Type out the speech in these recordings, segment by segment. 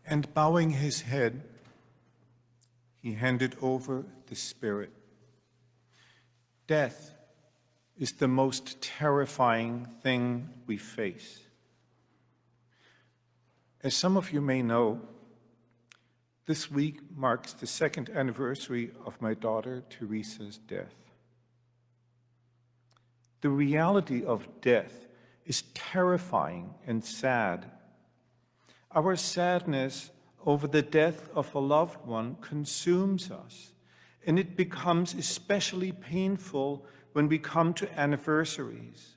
And bowing his head, he handed over the Spirit. Death is the most terrifying thing we face. As some of you may know, this week marks the second anniversary of my daughter Teresa's death. The reality of death is terrifying and sad. Our sadness over the death of a loved one consumes us, and it becomes especially painful when we come to anniversaries,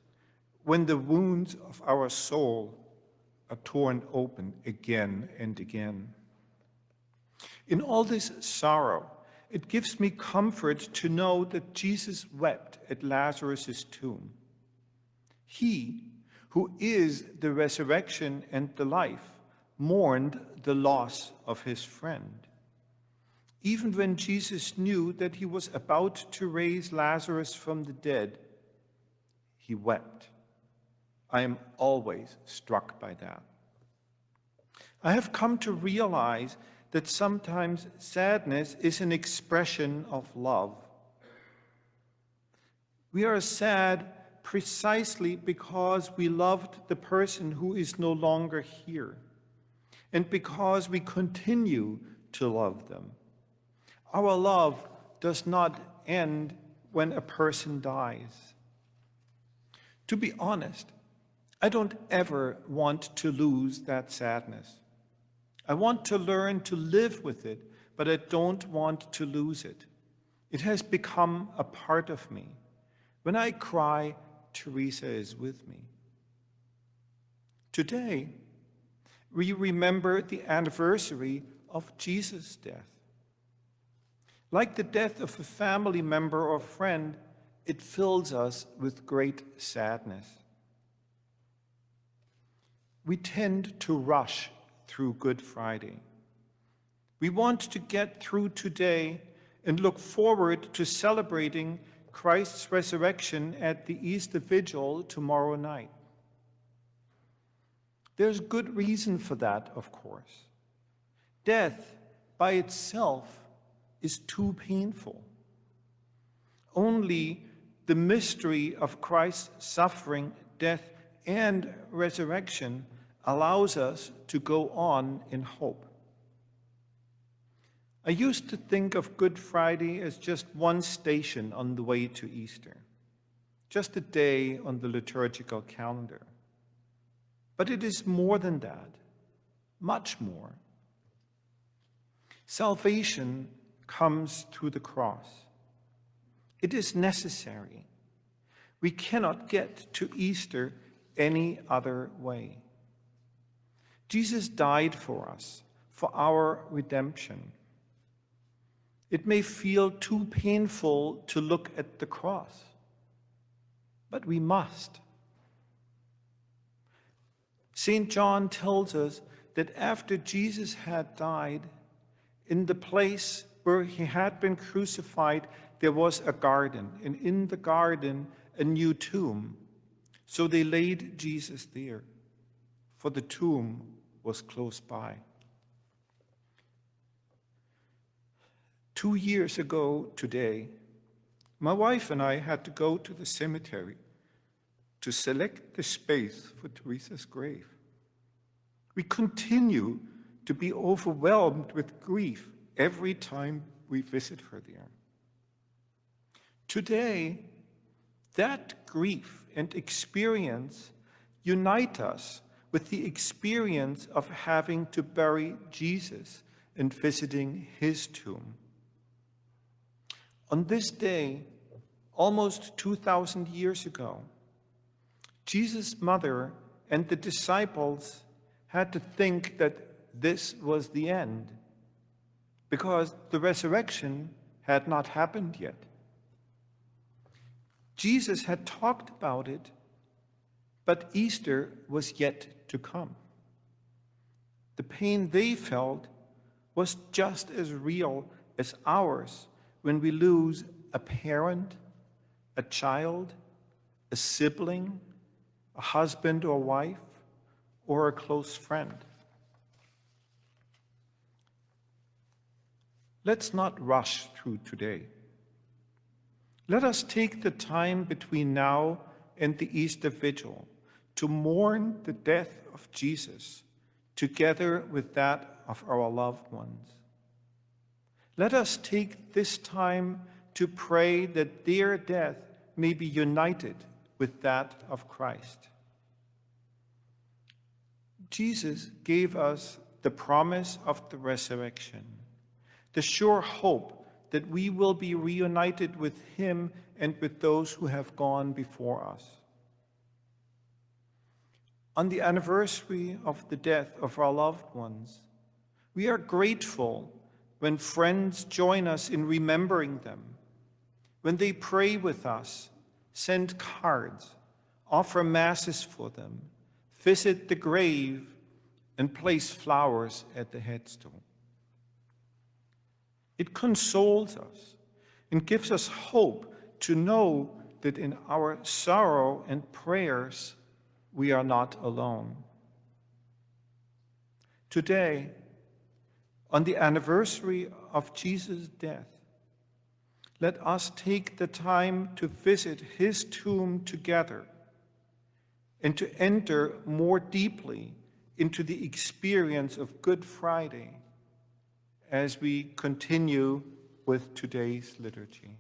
when the wounds of our soul are torn open again and again. In all this sorrow, it gives me comfort to know that Jesus wept at Lazarus' tomb. He, who is the resurrection and the life, mourned the loss of his friend. Even when Jesus knew that he was about to raise Lazarus from the dead, he wept. I am always struck by that. I have come to realize that sometimes sadness is an expression of love. We are sad precisely because we loved the person who is no longer here, and because we continue to love them. Our love does not end when a person dies. To be honest, I don't ever want to lose that sadness. I want to learn to live with it, but I don't want to lose it. It has become a part of me. When I cry, Teresa is with me. Today, we remember the anniversary of Jesus' death. Like the death of a family member or friend, it fills us with great sadness. We tend to rush through Good Friday. We want to get through today and look forward to celebrating Christ's resurrection at the Easter Vigil tomorrow night. There's good reason for that, of course. Death by itself is too painful. Only the mystery of Christ's suffering, death, and resurrection allows us to go on in hope. I used to think of Good Friday as just one station on the way to Easter, just a day on the liturgical calendar. But it is more than that, much more. Salvation comes through the cross. It is necessary. We cannot get to Easter any other way. Jesus died for us, for our redemption. It may feel too painful to look at the cross, but we must. St. John tells us that after Jesus had died, in the place where he had been crucified, there was a garden, and in the garden, a new tomb. So they laid Jesus there, for the tomb was close by. 2 years ago today, my wife and I had to go to the cemetery to select the space for Teresa's grave. We continue to be overwhelmed with grief every time we visit her there. Today, that grief and experience unite us with the experience of having to bury Jesus and visiting his tomb. On this day, almost 2,000 years ago, Jesus' mother and the disciples had to think that this was the end, because the resurrection had not happened yet. Jesus had talked about it, but Easter was yet to come. The pain they felt was just as real as ours when we lose a parent, a child, a sibling, a husband or wife, or a close friend. let's not rush through today. Let us take the time between now and the Easter Vigil to mourn the death of Jesus together with that of our loved ones. Let us take this time to pray that their death may be united with that of Christ. Jesus gave us the promise of the resurrection, the sure hope that we will be reunited with him and with those who have gone before us. On the anniversary of the death of our loved ones, we are grateful when friends join us in remembering them, when they pray with us, send cards, offer masses for them, visit the grave, and place flowers at the headstone. It consoles us and gives us hope to know that in our sorrow and prayers, we are not alone. Today, on the anniversary of Jesus' death, let us take the time to visit his tomb together and to enter more deeply into the experience of Good Friday as we continue with today's liturgy.